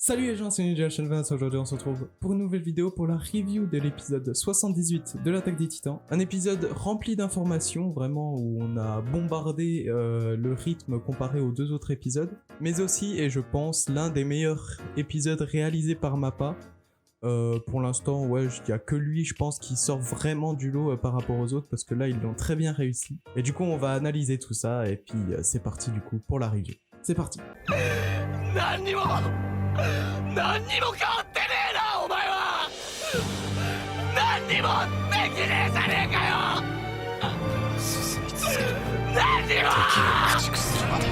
Salut les gens, c'est Ninja Chain 20. Aujourd'hui on se retrouve pour une nouvelle vidéo pour la review de l'épisode 78 de l'Attaque des Titans. Un épisode rempli d'informations, vraiment où on a bombardé le rythme comparé aux deux autres épisodes. Mais aussi, et je pense, l'un des meilleurs épisodes réalisés par Mappa. Pour l'instant, ouais, il n'y a que lui, je pense, qui sort vraiment du lot par rapport aux autres, parce que là, ils l'ont très bien réussi. Et du coup, on va analyser tout ça, et puis c'est parti du coup pour la review. C'est parti. 何にも変わってねえなお前は何にもできねえじゃねえかよ進み続ける何にも敵を駆逐するまで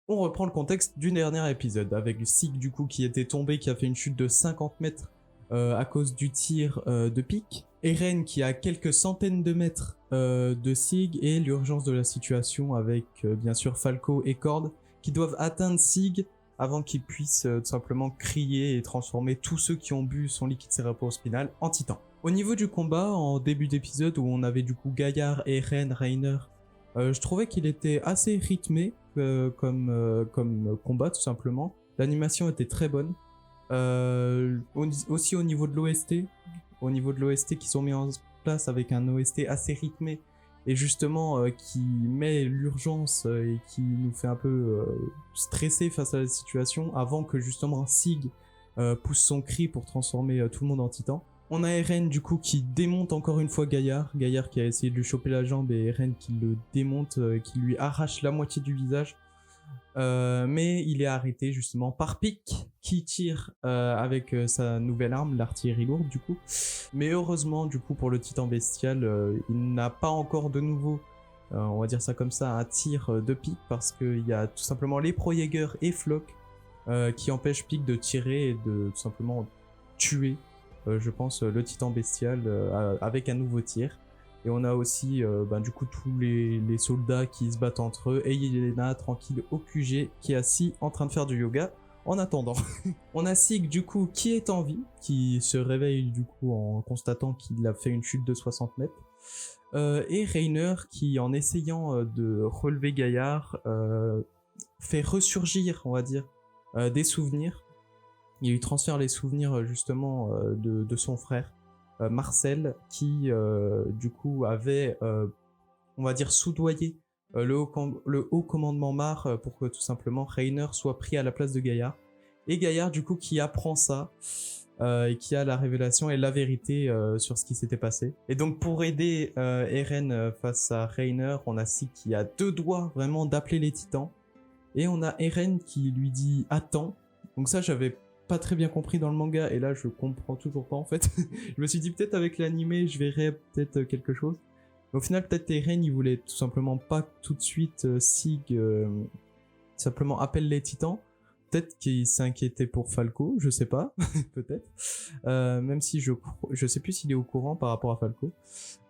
On reprend le contexte du dernier épisode avec Sig du coup qui était tombé, qui a fait une chute de 50 mètres à cause du tir de Pique. Eren qui a quelques centaines de mètres de Sig et l'urgence de la situation avec bien sûr Falco et Cord qui doivent atteindre Sig avant qu'il puisse tout simplement crier et transformer tous ceux qui ont bu son liquide cérébrospinal en titan. Au niveau du combat, en début d'épisode où on avait du coup Gaillard, Eren, Reiner, je trouvais qu'il était assez rythmé comme combat tout simplement. L'animation était très bonne. Aussi au niveau de l'OST, qui sont mis en place avec un OST assez rythmé et justement qui met l'urgence et qui nous fait un peu stresser face à la situation avant que justement Sig pousse son cri pour transformer tout le monde en titan. On a Eren du coup qui démonte encore une fois Gaillard qui a essayé de lui choper la jambe et Eren qui le démonte, qui lui arrache la moitié du visage. Mais il est arrêté justement par Pique qui tire avec sa nouvelle arme, l'artillerie lourde du coup. Mais heureusement du coup pour le titan bestial, il n'a pas encore de nouveau, on va dire ça comme ça, un tir de Pique parce qu'il y a tout simplement les Pro-Jäger et Flock qui empêchent Pique de tirer et de tout simplement tuer, je pense, le titan bestial avec un nouveau tir. Et on a aussi du coup tous les soldats qui se battent entre eux et Yelena tranquille au QG qui est assis en train de faire du yoga en attendant. On a Sig du coup qui est en vie, qui se réveille du coup en constatant qu'il a fait une chute de 60 mètres. Et Reiner qui en essayant de relever Gaillard fait ressurgir, on va dire, des souvenirs. Il lui transfère les souvenirs justement de son frère. Marcel qui du coup avait on va dire soudoyé le haut commandement Mar pour que tout simplement Reiner soit pris à la place de Gaillard, et Gaillard du coup qui apprend ça et qui a la révélation et la vérité sur ce qui s'était passé. Et donc pour aider Eren face à Reiner, on a Sig qui a deux doigts vraiment d'appeler les titans, et on a Eren qui lui dit attends. Donc ça j'avais pas très bien compris dans le manga et là je comprends toujours pas en fait. Je me suis dit peut-être avec l'animé je verrais peut-être quelque chose. Mais au final peut-être Eren il voulait tout simplement pas tout de suite Sig simplement appelle les titans. Peut-être qu'il s'inquiétait pour Falco, je sais pas, peut-être. Même si je sais plus s'il est au courant par rapport à Falco.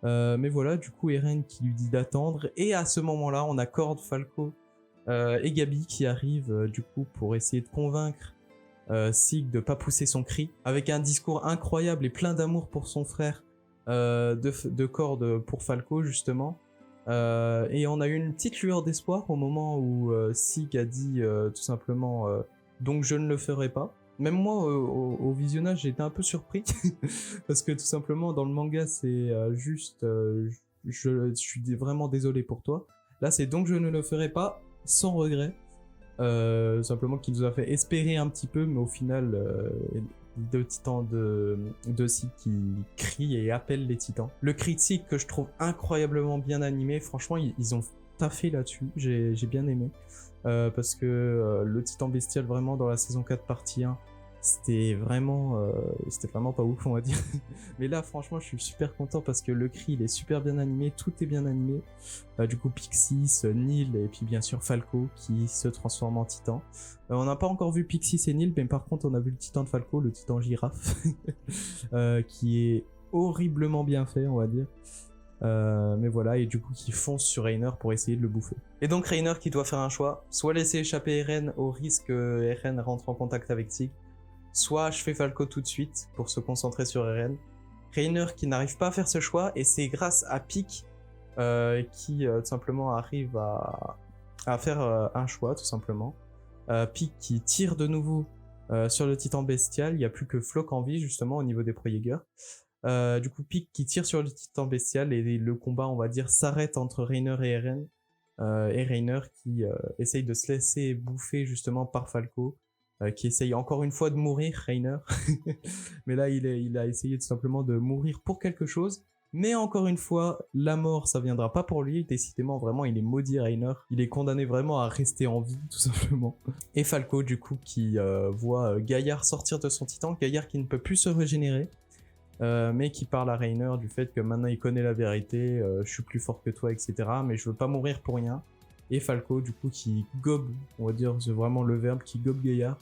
Mais voilà, du coup Eren qui lui dit d'attendre, et à ce moment-là on accorde Falco et Gabi qui arrivent du coup pour essayer de convaincre Sig de pas pousser son cri, avec un discours incroyable et plein d'amour pour son frère de Cord pour Falco justement. Et on a eu une petite lueur d'espoir au moment où Sig a dit tout simplement donc je ne le ferai pas. Même moi au visionnage j'ai été un peu surpris parce que tout simplement dans le manga c'est juste je suis vraiment désolé pour toi. Là c'est donc je ne le ferai pas sans regret. Simplement qui nous a fait espérer un petit peu, mais au final deux titans de Sig qui crient et appellent les titans. Le cri de Sig que je trouve incroyablement bien animé, franchement ils ont taffé là-dessus, j'ai bien aimé parce que le titan bestial vraiment dans la saison 4 partie 1 c'était vraiment pas ouf on va dire. Mais là franchement je suis super content parce que le cri il est super bien animé, tout est bien animé. Du coup Pixis, Nil et puis bien sûr Falco qui se transforme en titan. On n'a pas encore vu Pixis et Nil, mais par contre on a vu le titan de Falco, le titan girafe qui est horriblement bien fait on va dire. Mais voilà, et du coup qui fonce sur Reiner pour essayer de le bouffer. Et donc Reiner qui doit faire un choix, soit laisser échapper Eren au risque que Eren rentre en contact avec Sig, soit je fais Falco tout de suite pour se concentrer sur Eren. Reiner qui n'arrive pas à faire ce choix, et c'est grâce à Pique qui tout simplement arrive à faire un choix tout simplement. Pieck qui tire de nouveau sur le titan bestial, il n'y a plus que Floch en vie justement au niveau des Pro-Jaeger. Du coup Pieck qui tire sur le titan bestial et le combat on va dire s'arrête entre Reiner et Eren. Et Reiner qui essaye de se laisser bouffer justement par Falco, qui essaye encore une fois de mourir, Reiner. Mais là il a essayé tout simplement de mourir pour quelque chose. Mais encore une fois, la mort, ça viendra pas pour lui. Décidément, vraiment, il est maudit, Reiner. Il est condamné vraiment à rester en vie, tout simplement. Et Falco, du coup, qui voit Gaillard sortir de son titan. Gaillard qui ne peut plus se régénérer. Mais qui parle à Reiner du fait que maintenant il connaît la vérité. Je suis plus fort que toi, etc. Mais je veux pas mourir pour rien. Et Falco, du coup, qui gobe, on va dire, c'est vraiment le verbe, qui gobe Gaillard.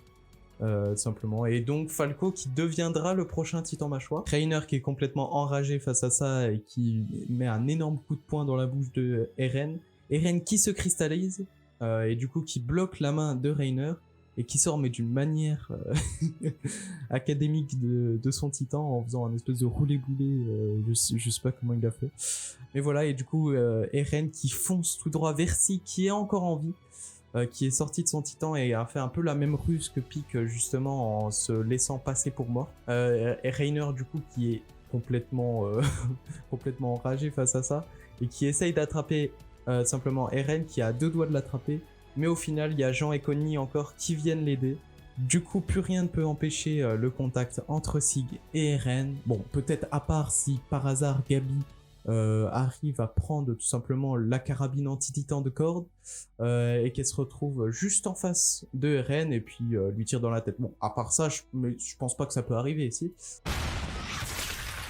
Simplement. Et donc Falco qui deviendra le prochain titan mâchoire. Reiner qui est complètement enragé face à ça et qui met un énorme coup de poing dans la bouche de Eren. Eren qui se cristallise et du coup qui bloque la main de Reiner et qui sort mais d'une manière académique de son titan en faisant un espèce de roulé-boulé. Je sais pas comment il a fait. Mais voilà, et du coup Eren qui fonce tout droit vers Sig qui est encore en vie. Qui est sorti de son titan et a fait un peu la même ruse que Pieck justement en se laissant passer pour mort. Et Reiner du coup qui est complètement complètement enragé face à ça et qui essaye d'attraper simplement Eren qui a 2 doigts de l'attraper, mais au final il y a Jean et Connie encore qui viennent l'aider. Du coup plus rien ne peut empêcher le contact entre Sig et Eren. Bon, peut-être à part si par hasard Gabi arrive à prendre tout simplement la carabine anti-titan de Cord et qu'elle se retrouve juste en face de Eren et puis lui tire dans la tête. Bon, à part ça, je pense pas que ça peut arriver ici.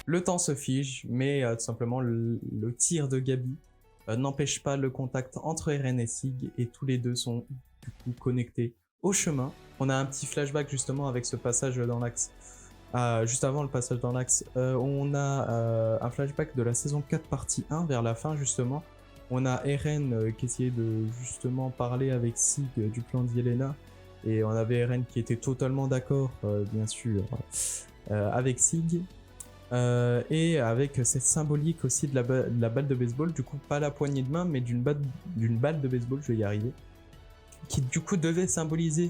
Le temps se fige, mais tout simplement le tir de Gabi n'empêche pas le contact entre Eren et Sig et tous les deux sont du coup connectés au chemin. On a un petit flashback justement avec ce passage dans l'axe. Juste avant le passage dans l'axe, on a un flashback de la saison 4 partie 1 vers la fin justement. On a Eren qui essayait de justement parler avec Sig du plan d'Yelena et on avait Eren qui était totalement d'accord bien sûr avec Sig et avec cette symbolique aussi de la balle de baseball, du coup pas la poignée de main mais d'une balle de baseball, je vais y arriver, qui du coup devait symboliser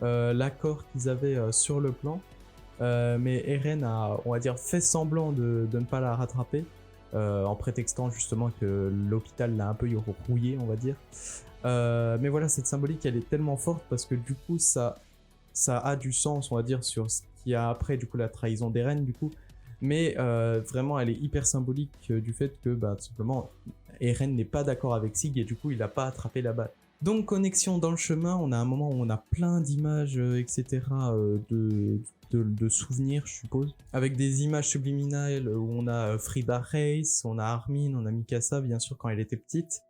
l'accord qu'ils avaient sur le plan. Mais Eren a, on va dire, fait semblant de ne pas la rattraper en prétextant justement que l'hôpital l'a un peu rouillé, on va dire. Mais voilà, cette symbolique, elle est tellement forte parce que du coup, ça a du sens, on va dire, sur ce qu'il y a après, du coup, la trahison d'Eren, du coup. Mais vraiment, elle est hyper symbolique du fait que, bah, tout simplement, Eren n'est pas d'accord avec Sig et du coup, il n'a pas attrapé la balle. Donc, connexion dans le chemin, on a un moment où on a plein d'images, etc., de souvenirs, je suppose, avec des images subliminales où on a Frida Reis, on a Armin, on a Mikasa, bien sûr, quand elle était petite.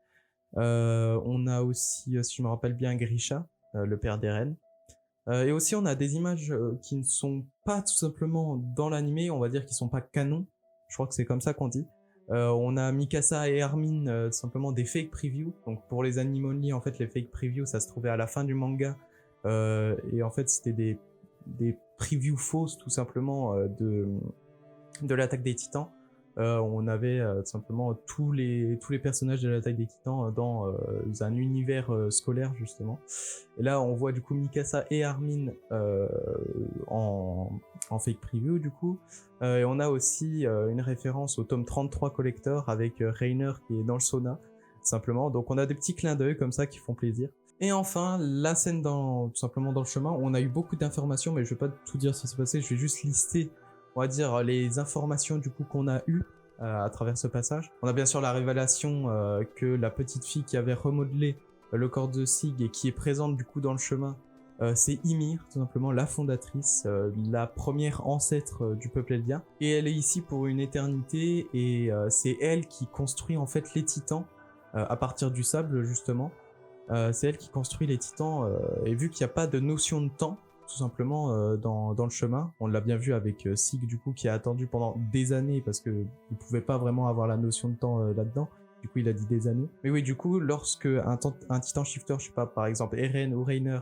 On a aussi, si je me rappelle bien, Grisha, le père d'Eren. Et aussi, on a des images qui ne sont pas tout simplement dans l'animé, on va dire qu'ils sont pas canon. Je crois que c'est comme ça qu'on dit. On a Mikasa et Armin, simplement des fake previews. Donc pour les anime only, en fait, les fake previews, ça se trouvait à la fin du manga. Et en fait, c'était des previews fausses, tout simplement, de l'attaque des Titans. On avait simplement tous les personnages de l'attaque des Titans dans un univers scolaire, justement. Et là, on voit du coup Mikasa et Armin en fake preview, du coup. Et on a aussi une référence au tome 33 Collector avec Reiner qui est dans le sauna, simplement. Donc on a des petits clins d'œil comme ça qui font plaisir. Et enfin, la scène tout simplement dans le chemin, on a eu beaucoup d'informations, mais je vais pas tout dire ce qui s'est passé, je vais juste lister, on va dire, les informations du coup qu'on a eues à travers ce passage. On a bien sûr la révélation que la petite fille qui avait remodelé le corps de Sig et qui est présente du coup dans le chemin, c'est Ymir, tout simplement la fondatrice, la première ancêtre du peuple Eldien. Et elle est ici pour une éternité et c'est elle qui construit en fait les titans à partir du sable justement. C'est elle qui construit les titans et vu qu'il n'y a pas de notion de temps, tout simplement dans le chemin. On l'a bien vu avec Sig du coup qui a attendu pendant des années parce que il pouvait pas vraiment avoir la notion de temps là-dedans. Du coup il a dit des années. Mais oui, du coup lorsque un titan shifter, je sais pas, par exemple Eren ou Reiner,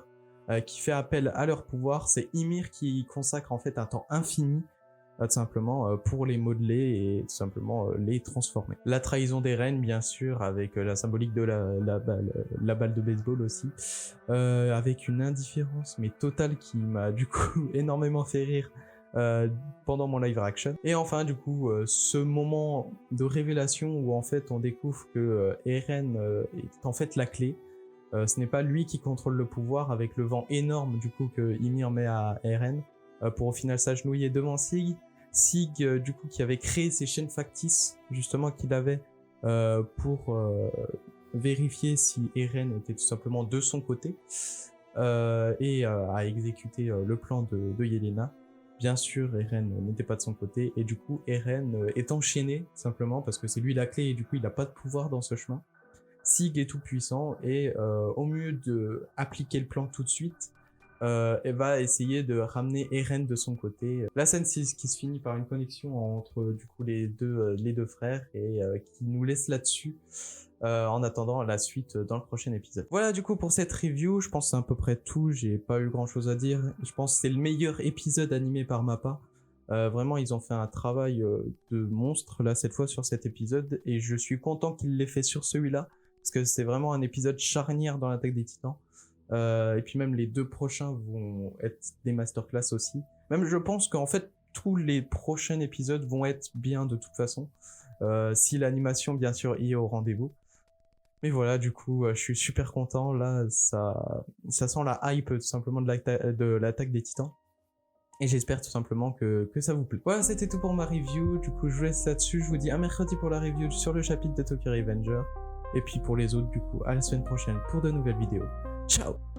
qui fait appel à leur pouvoir, c'est Ymir qui consacre en fait un temps infini tout simplement pour les modeler et tout simplement les transformer. La trahison d'Eren, bien sûr, avec la symbolique de la balle de baseball aussi, avec une indifférence mais totale qui m'a du coup énormément fait rire pendant mon live reaction. Et enfin du coup ce moment de révélation où en fait on découvre que Eren est en fait la clé. Ce n'est pas lui qui contrôle le pouvoir avec le vent énorme du coup que Ymir met à Eren pour au final s'agenouiller devant Sig. Sig du coup qui avait créé ces chaînes factices justement qu'il avait pour vérifier si Eren était tout simplement de son côté et a exécuté le plan de Yelena. Bien sûr, Eren n'était pas de son côté et du coup Eren est enchaîné simplement parce que c'est lui la clé et du coup il n'a pas de pouvoir dans ce chemin. Sig est tout puissant et au mieux de appliquer le plan tout de suite, elle va essayer de ramener Eren de son côté. La scène qui se finit par une connexion entre du coup les deux frères et qui nous laisse là-dessus en attendant la suite dans le prochain épisode. Voilà du coup pour cette review, je pense que c'est à peu près tout, j'ai pas eu grand chose à dire. Je pense que c'est le meilleur épisode animé par Mappa. Vraiment ils ont fait un travail de monstre là cette fois sur cet épisode et je suis content qu'ils l'aient fait sur celui-là parce que c'est vraiment un épisode charnière dans l'attaque des Titans. Et puis même les 2 prochains vont être des masterclass aussi. Même je pense qu'en fait tous les prochains épisodes vont être bien de toute façon. Si l'animation bien sûr y est au rendez-vous. Mais voilà, du coup, je suis super content. Là, ça sent la hype tout simplement de l'attaque des Titans. Et j'espère tout simplement que ça vous plaît. Voilà, c'était tout pour ma review. Du coup, je vous laisse là-dessus. Je vous dis à mercredi pour la review sur le chapitre de Tokyo Revenger. Et puis pour les autres, du coup, à la semaine prochaine pour de nouvelles vidéos. Ciao!